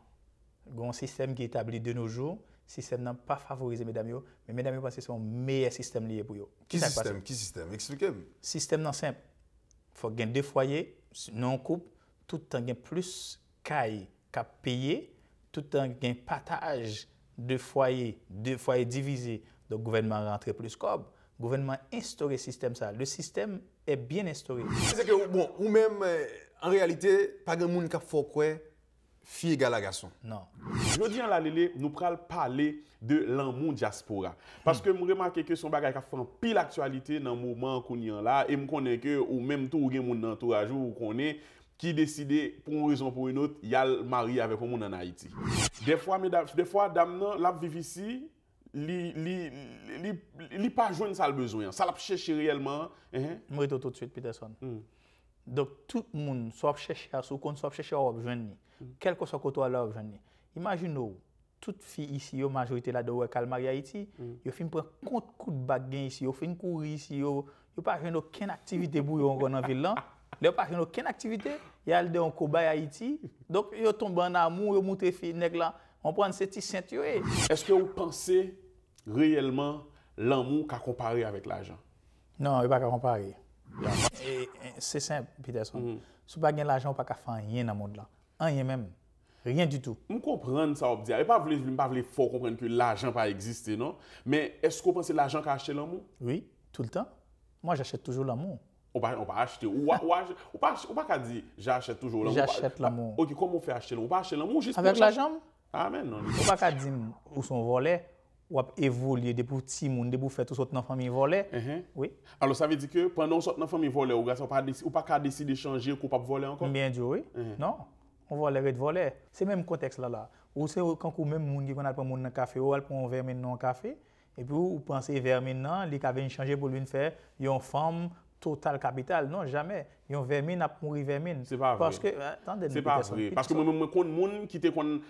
Il y a un système qui est établi de nos jours. Le système n'a pas favorisé mesdames, mais mesdames pensent que c'est un meilleur système lié pour eux. Qui système? Expliquez-moi. Le système non simple. Il faut gagner 2 foyers, non couple, tout le temps gagner plus caille qu'à payer, tout le temps gagner partage de foyers divisés. Donc, le gouvernement rentre plus cob. Le gouvernement instaure le système ça. Le système est bien instauré. C'est que, bon, ou même, en réalité, pas de monde qui fait quoi, fille égale à garçon. Non. Je dis en la Lélé, nous pral parler de l'amour diaspora. Parce que je remarque que son bagage a fait un pile actualité dans le moment qu'on y est là. Et je connais que, ou même tout le monde dans l'entourage, ou connaît, qui décide, pour une raison ou pour une autre, il y a le mari avec un monde en Haïti. Des fois, dame, la vivre ici, li pas joindre ça le besoin. Ça l'a cherché réellement. Je vais tout de suite, Peterson. Donc, tout le monde, soit chercher à sous compte, soit chercher à obtenir. Quel que soit côté à l'obtenir. Imaginez-vous, toute fille ici, la majorité là de Calmari Haïti, ils fin prendre compte coup de baguette ici, ils fin courir ici, ils pas faire aucune activité pour eux dans la ville là. Ils pas faire aucune activité, ils allent dans cobaye Haïti. Donc, ils tombent en amour, ils montent fille nèg là, on prend cette petite ceinture. Est-ce que vous pensez réellement l'amour qu'a comparé avec l'argent? Non, il ne pas comparer. C'est simple, Peterson. Si vous n'avez pas l'argent, vous ne pouvez pas faire rien dans le monde là. Rien même. Rien du tout. Je comprends ça, on dire. Et pas voulez faut comprendre que l'argent pas existé, non? Mais est-ce que vous pensez que l'argent qui a acheté l'amour? Oui, tout le temps. Moi, j'achète toujours l'amour. On va acheter. Ou pas dire j'achète toujours l'amour. J'achète l'amour. OK, comment on fait acheter l'amour? On va acheter l'amour juste avec l'argent? Amen, non. On va pas dire où sont volés. Ou évoluer des petits monde, des faire tout sorte dans famille volée. Oui. Alors ça veut dire que pendant sorte dans famille volée, ou pas décider de changer pour pas voler encore? Bien sûr, oui. Non, on va les voler. C'est même contexte là. Ou c'est quand vous même monde qui connaît pas monde dans café, ou prend un verre maintenant café et puis vous pensez verre maintenant, il va changer pour lui faire une femme total capital. Non, jamais. Ils ont vermine à mourir vermine. C'est pas parce vrai. Que, attendez, c'est pas vrai. Parce que moi, je connais des gens qui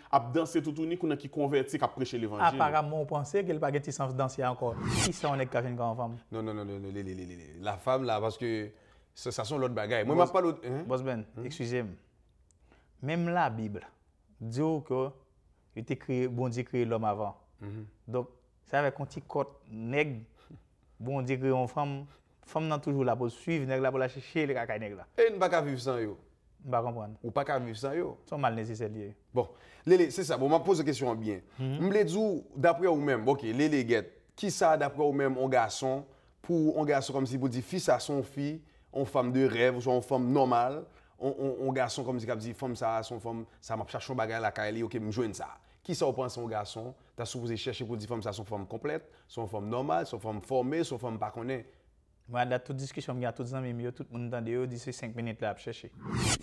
a dansé tout le monde, qui converti, qui a prêché l'évangile. Apparemment, on pensait qu'elle n'a pas de sens danser encore. Qui ça, on est qu'à une grande femme? Non. La femme, là, parce que ça sont l'autre bagaille. Moi, je pas l'autre. Boss Ben, excusez-moi. Même la Bible dit que bon Dieu créé l'homme avant. Donc, ça avec un petit code nègre, bon Dieu créé une femme. Femme n'a toujours là pour suivre, nèg là pour la chercher les caca nèg là. Et ne pas vivre sans yo. Pas comprendre. Ou pas vivre sans yo. Son mal nécessaire lié. Bon, Lélé, c'est ça. Bon, m'a pose une question bien. M'ble dire d'après vous même, OK, Lélé Guette, qui ça d'après vous même un garçon pour un garçon comme si pour dire fils à son fille, une femme de rêve ou soit une femme normale, un garçon comme si dit femme ça son femme ça m'a chercher un bagage la caille, OK, me joindre ça. Qui ça vous pense un garçon, t'as supposé chercher pour dire femme ça son femme complète, son femme normale, son femme formée, son femme pas connaît. Moi, dans toute discussion, il y a tous les amis, tout le monde entend, dit 5 minutes là à chercher.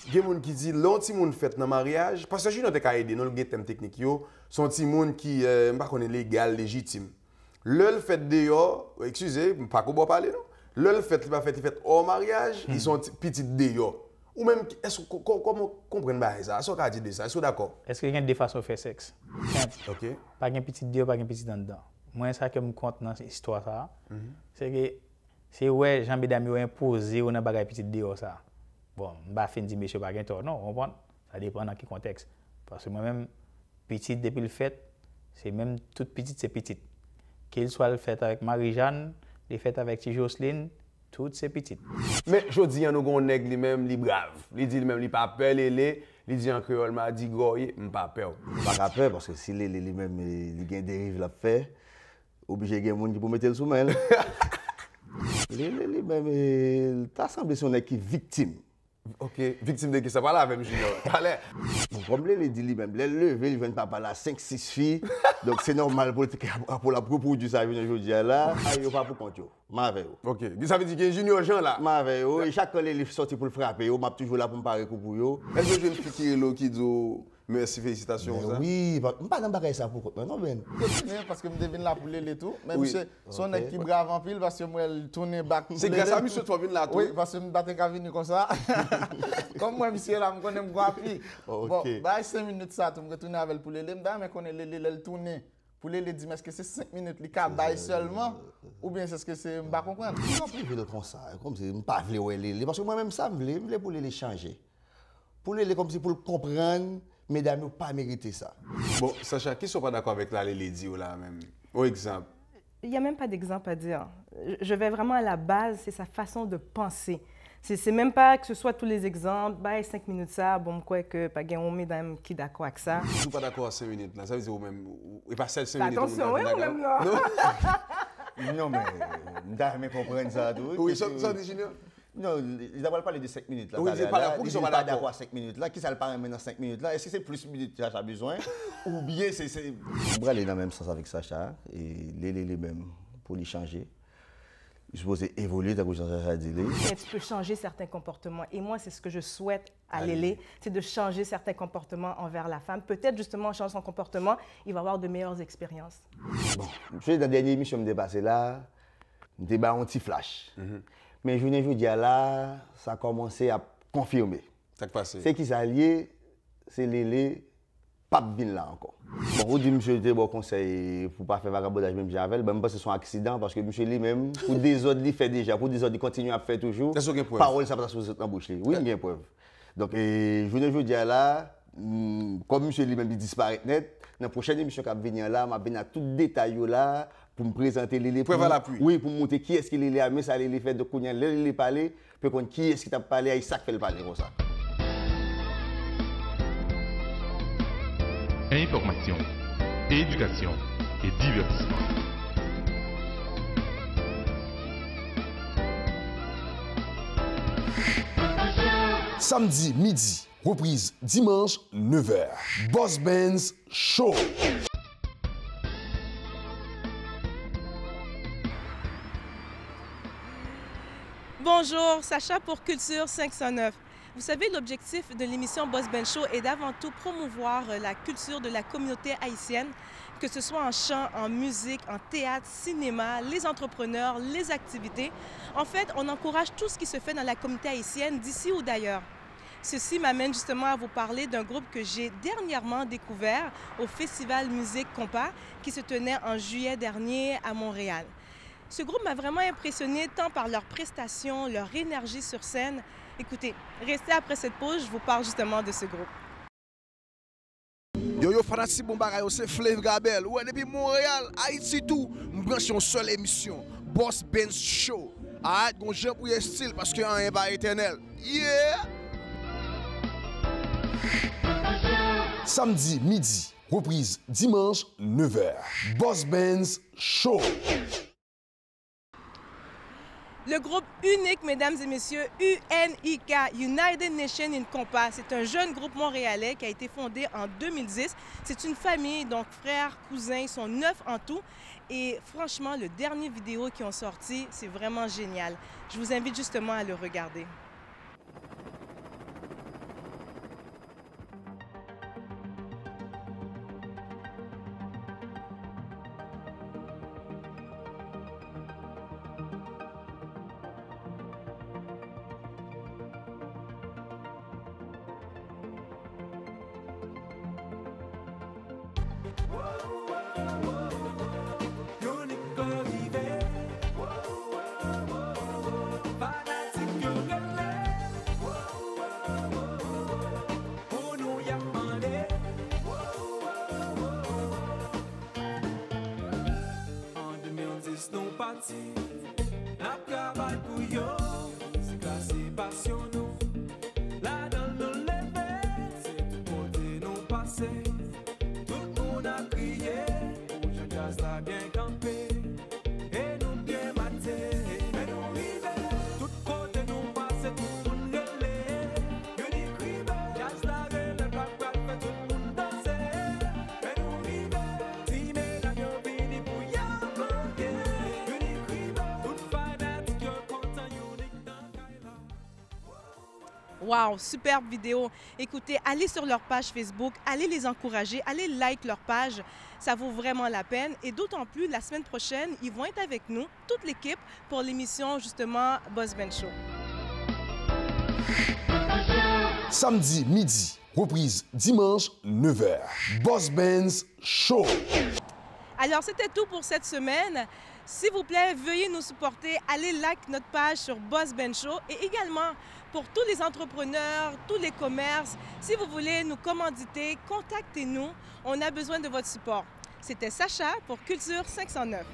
Il y a des gens qui disent, l'anti monde fait dans le mariage, parce que je n'ai pas aidé, dans le thème technique, sont des gens qui ne sont pas légal, légitime. Le fait dehors, excusez, pas qu'on va parler, non? Le fait, il fait hors mariage, ils sont petits dehors. Ou même, comment comprendre ça? Est-ce qu'on a dit de ça? Est-ce que d'accord? Est-ce qu'il y a des façons de faire sexe? OK. Pas un petit dehors, pas un petit dedans. Moi, ça que je me compte dans cette histoire, c'est que c'est ouais, Jean-Bédami a imposé ou n'a pas petit dehors ça. Bon, je ne vais pas dire monsieur pas gain tort. Non, on comprend. Ça dépend dans quel contexte. Parce que moi-même, petit depuis le fait, c'est même toute petite, c'est petite. Qu'il soit le fait avec Marie-Jeanne, le fait avec Jocelyne, toutes c'est petites. Mais je dis, nous avons un nègre lui-même, il est brave. Il dit lui-même, il pas peur, il dit en créole, m'a dit goye, il pas peur. Pas peur parce que si lui-même il a des dérives la fait, obligé de gens qui pour mettre le sous main. Lui-même, t'as semblé son nègre qui victime. OK, victime de qui ça parle avec Junior. Allez. Comme il dit lui-même, les lever, il vient pas parler à 5-6 filles. Donc c'est normal pour la reproduire ça aujourd'hui là. Il pas pour compte. Mauvais. OK, ça veut dire que Junior Jean là. Mauvais. Et chaque fois il sorti pour le frapper, m'a toujours là pour me parler pour yo. Est-ce que je une fille qui dit Merci, félicitations. Ben oui, je ne pas dans ça pour non, Ben. Parce que je devine la poule et tout. Mais Oui. monsieur, son équipe brave en pile parce que moi, elle tourne back. C'est grâce à monsieur que tu viens là, tout. Oui, parce que je ne battais qu'à venir comme ça. Comme moi, monsieur, là, je connais mon appui. Bon, 5 minutes, ça, tu me retournes avec le poulet. Mais je connais le tourner. Poulet, il dit, mais est-ce que c'est 5 minutes, les cas seulement? Ou bien est-ce que c'est. Je ne comprends pas. Je ne comprends pas comme ça. Comme si je ne pas parce que moi-même, ça, je voulais pour les changer. Pour les comme si pour le comprendre. Mesdames, n'ont pas mérité ça. Bon, Sacha, qui ne sont pas d'accord avec la Lady ou là même? Au exemple. Il n'y a même pas d'exemple à dire. Je vais vraiment à la base, c'est sa façon de penser. C'est même pas que ce soit tous les exemples, 5 minutes ça, bon, quoi que pas gain on mesdames qui d'accord avec ça. Je ne suis pas d'accord à 5 minutes là, ça veut dire même et pas celle 5 minutes. Attention, oui, ou même là. Non mais vous comprendre ça tout. Oui, ça dit Junior. Non, ils n'ont pas parlé de 5 minutes là. Oui, c'est pas pour qu'ils sont pas d'accord à 5 minutes là. Qui ça le parle maintenant 5 minutes là? Est-ce que c'est plus minutes que Sacha a besoin ou bien c'est on va aller dans le même sens avec Sacha et les mêmes pour les changer. Je suppose évoluer dans Sacha a dit. Mais tu peux changer certains comportements et moi c'est ce que je souhaite à Lélé, c'est de changer certains comportements envers la femme. Peut-être justement en changeant son comportement, il va avoir de meilleures expériences. Bon, je suis dans la dernière émission je me dépassé là, je me un petit flash. Mais je ne dis là, ça a commencé à confirmer. C'est qui s'allie, c'est Lélé, pas venir là encore. Bon, vous dites, monsieur, je bon conseil pour ne pas faire vagabondage même Javel, même pas c'est son accident, parce que monsieur lui-même, pour des autres, il fait déjà, pour des autres, il continue à faire toujours. Parole, ça passe sur la bouche. Oui, il y a une preuve. Donc, je ne dis là, comme monsieur lui-même, il disparaît net, dans la prochaine émission qui va venir là, je vais venir à tout détail là, pour me présenter Lélé. Preuve à l'appui. Oui, pour montrer qui est-ce qu'il est, mais ça Lélé fait de connaître Lélé parler, puis qui est-ce qui t'a parlé, et ça fait le parler comme ça. Information, éducation et divertissement. Samedi midi, reprise dimanche 9h. Boss Benz Show. Bonjour, Sacha pour Culture 509. Vous savez, l'objectif de l'émission Boss Ben Show est d'avant tout promouvoir la culture de la communauté haïtienne, que ce soit en chant, en musique, en théâtre, cinéma, les entrepreneurs, les activités. En fait, on encourage tout ce qui se fait dans la communauté haïtienne d'ici ou d'ailleurs. Ceci m'amène justement à vous parler d'un groupe que j'ai dernièrement découvert au Festival Musique Compas qui se tenait en juillet dernier à Montréal. Ce groupe m'a vraiment impressionné tant par leurs prestations, leur énergie sur scène. Écoutez, restez après cette pause, je vous parle justement de ce groupe. Yo, fantastique bon bagay, c'est Flav Gabel. Ouais, depuis Montréal, Haïti tout, m'branche une seule émission, Boss Benz Show. Arrête, gon j'aime pour style parce que rien pas éternel. Yeah! Samedi midi, reprise dimanche 9h. Boss Benz Show. Le groupe unique, mesdames et messieurs, UNIK, United Nations in Compas, c'est un jeune groupe montréalais qui a été fondé en 2010. C'est une famille, donc frères, cousins, ils sont 9 en tout. Et franchement, le dernier vidéo qu'ils ont sorti, c'est vraiment génial. Je vous invite justement à le regarder. La cabane pour yo, c'est classé passion nous. Là dans nos levées, c'est tout côté non passé. Tout le monde a crié, pour Jean-Jazz l'a bien campé. Et nous bien maté, et nous rivé. Tout côté nous passé, tout le monde relé. Unique rivé, Jazz l'a relé, clap fait tout le monde danser. Et nous rivé, si mesdames yo vini pour y'a bloqué. Wow, superbe vidéo. Écoutez, allez sur leur page Facebook, allez les encourager, allez like leur page. Ça vaut vraiment la peine. Et d'autant plus, la semaine prochaine, ils vont être avec nous, toute l'équipe, pour l'émission justement Boss Ben Show. Samedi midi, reprise dimanche 9h. Boss Benz Show. Alors, c'était tout pour cette semaine. S'il vous plaît, veuillez nous supporter. Allez like notre page sur Boss Ben Show et également pour tous les entrepreneurs, tous les commerces. Si vous voulez nous commanditer, contactez-nous. On a besoin de votre support. C'était Sacha pour Culture 509.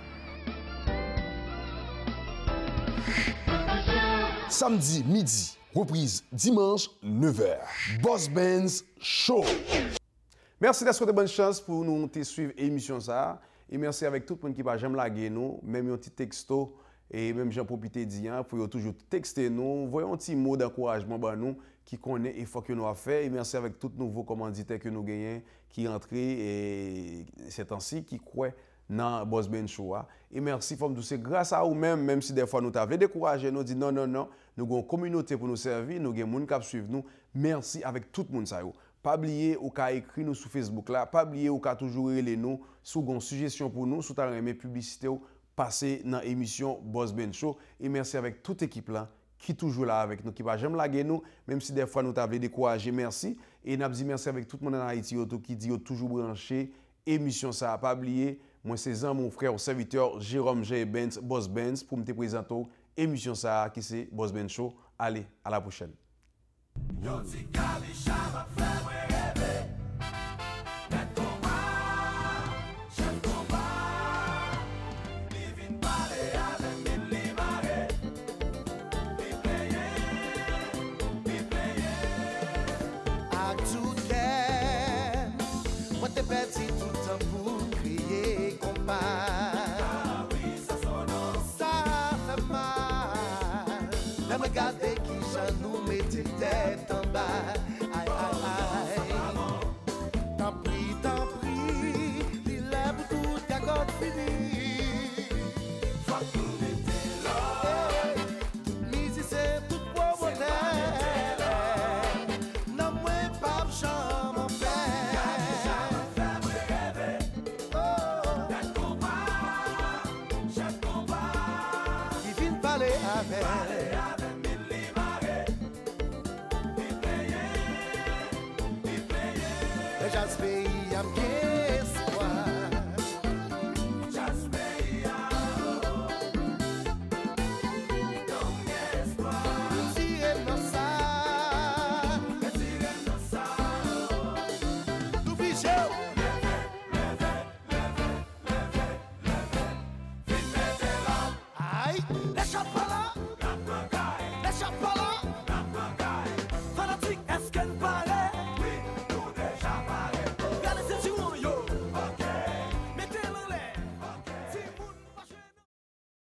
Samedi midi, reprise dimanche 9h. Boss Benz Show. Merci d'être de bonne chance pour nous suivre l'émission ça. Et merci avec tout le monde qui va jamais laguer nous, même un petit texto et même Jean Popité dit, pour toujours texter nous, voyons un petit mot d'encouragement pour nous qui connaît l'effort que nous avons fait. Et merci avec tous les nouveaux commanditaires que nous gagnons qui rentrent et ces temps-ci qui croient dans Boss Ben Show. Et merci, c'est grâce à vous-même, même si des fois nous t'avons découragé, nous dit non, nous avons une communauté pour nous servir, nous avons des gens qui suivent nous. Merci avec tout le monde. Pas oublier ou qu'à écrire nous sur Facebook là, pas oublier ou qu'à toujours relais nous sous une suggestion pour nous, sous ta remé publicité ou passer dans l'émission Boss Ben Show et merci avec toute l'équipe là qui toujours là avec nous qui va jamais laguer nous même si des fois nous t'avons découragé, merci et n'a dit merci avec tout le monde en Haïti qui dit toujours branché émission ça pas oublier moi c'est mon frère au serviteur Jérôme J. Benz Boss Benz pour me te présenter émission ça qui c'est Boss Ben Show. Allez, à la prochaine. Regardez qui j'en nous mettait tête en bas. Aïe, aïe, aïe. Tant pris, il est pour tout qu'à God fini. Faut qu'on était là. Toute mise, c'est tout pauvreté. Non, moi, pas chambre en fait. Oh, chaque combat, qui vient parler avec. Just be a kiss, just be a don't guess what. Tire nossa, do bicho. Leve, vem meter lá. Ai, deixa pra